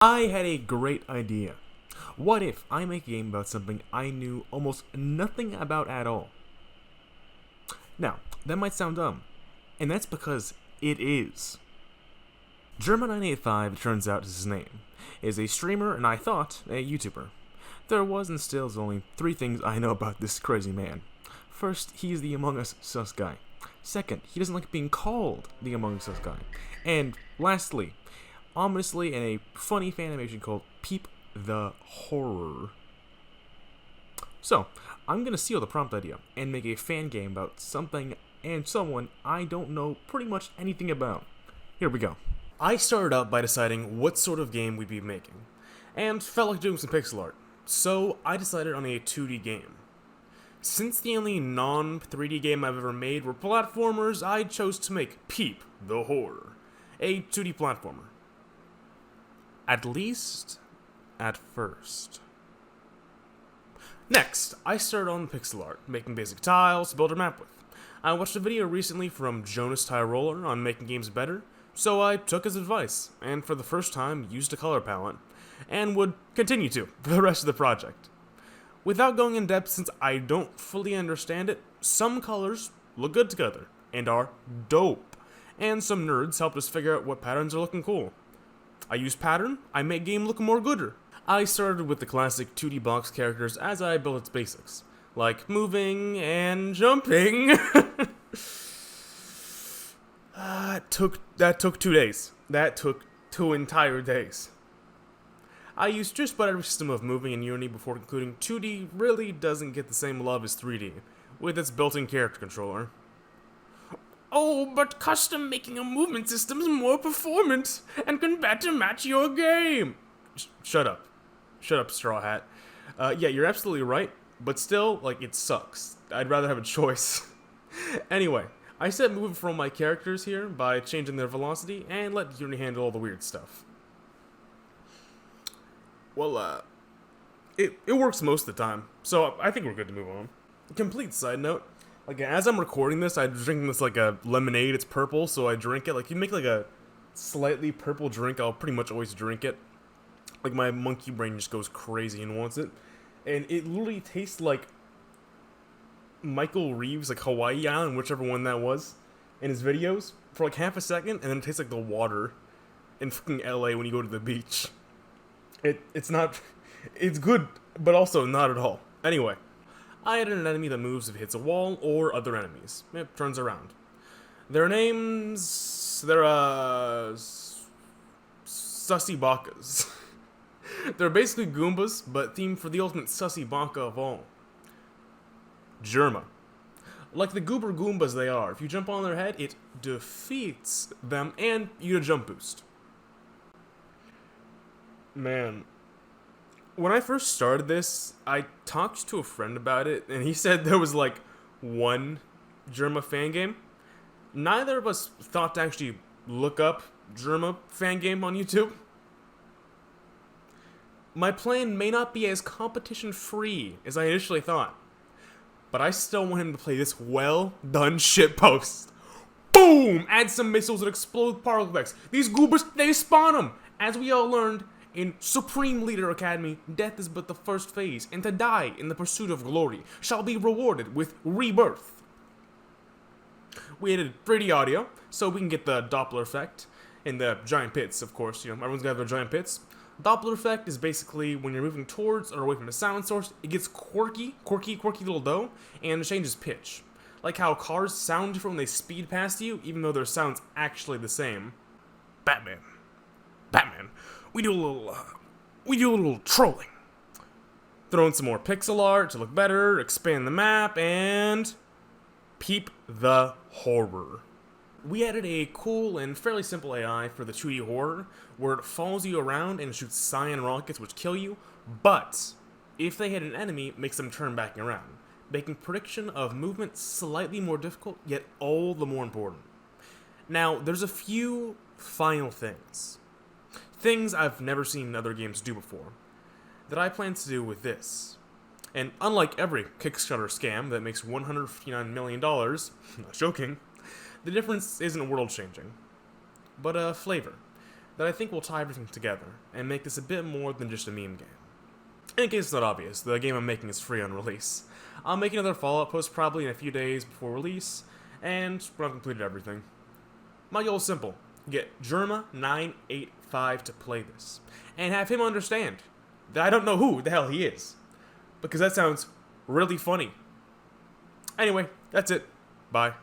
I had a great idea. What if I make a game about something I knew almost nothing about at all? Now, that might sound dumb, and that's because it is. Jerma985, it turns out is his name, is a streamer and I thought a YouTuber. There was and still is only 3 things I know about this crazy man. First, he's the Among Us sus guy. Second, he doesn't like being called the Among Us sus guy. And lastly, ominously in a funny fan animation called Peep The Horror. So, I'm gonna steal the prompt idea and make a fan game about something and someone I don't know pretty much anything about. Here we go. I started out by deciding what sort of game we'd be making, and felt like doing some pixel art, so I decided on a 2D game. Since the only non-3D game I've ever made were platformers, I chose to make Peep The Horror, a 2D platformer. At least, at first. Next, I started on pixel art, making basic tiles to build a map with. I watched a video recently from Jonas Tyroller on making games better, so I took his advice, and for the first time used a color palette, and would continue to for the rest of the project. Without going in depth since I don't fully understand it, some colors look good together, and are dope, and some nerds helped us figure out what patterns are looking cool. I use pattern, I make game look more gooder. I started with the classic 2D box characters as I built its basics, like moving and jumping. That took 2 days. That took 2 entire days. I used just about every system of moving in Unity before concluding 2D really doesn't get the same love as 3D, with its built-in character controller. Oh, but custom making a movement system is more performant and can better match your game. Shut up. Shut up, Straw Hat. Yeah, you're absolutely right, but still, it sucks. I'd rather have a choice. Anyway, I set movement for all my characters here by changing their velocity and let Unity handle all the weird stuff. Well, it works most of the time, so I think we're good to move on. Complete side note, as I'm recording this, I'm drinking this like a lemonade. It's purple, so I drink it. You make a slightly purple drink, I'll pretty much always drink it. My monkey brain just goes crazy and wants it. And it literally tastes like Michael Reeves, Hawaii Island, whichever one that was, in his videos, for half a second, and then it tastes like the water in fucking LA when you go to the beach. It's not... It's good, but also not at all. Anyway, I added an enemy that moves if it hits a wall or other enemies. It turns around. Their names... They're, Sussy Bakas. They're basically Goombas, but themed for the ultimate Sussy Baka of all. Jerma. Like the goober Goombas they are, if you jump on their head, it defeats them and you get a jump boost. Man, when I first started this, I talked to a friend about it, and he said there was one Jerma Fangame. Neither of us thought to actually look up Jerma Fangame on YouTube. My plan may not be as competition-free as I initially thought, but I still want him to play this well-done shitpost. Boom! Add some missiles that explode particle effects. These goobers, they spawn them! As we all learned in Supreme Leader Academy, death is but the first phase, and to die in the pursuit of glory shall be rewarded with rebirth. We added 3D audio, so we can get the Doppler effect, and the giant pits, of course. Everyone's got their giant pits. Doppler effect is basically when you're moving towards or away from a sound source, it gets quirky little dough, and it changes pitch. Like how cars sound different when they speed past you, even though their sound's actually the same. Batman. We do a little trolling. Throw in some more pixel art to look better, expand the map, and Peep the Horror. We added a cool and fairly simple AI for the 2D horror, where it follows you around and shoots cyan rockets which kill you, but if they hit an enemy, it makes them turn back around, making prediction of movement slightly more difficult, yet all the more important. Now, there's a few final things I've never seen other games do before, that I plan to do with this. And unlike every Kickstarter scam that makes $159 million, not joking, the difference isn't world-changing, but flavor. that I think will tie everything together and make this a bit more than just a meme game. In case it's not obvious, the game I'm making is free on release. I'll make another follow-up post probably in a few days before release, and when I've completed everything. My goal is simple: get Jerma985 to play this, and have him understand that I don't know who the hell he is, because that sounds really funny. Anyway, that's it. Bye.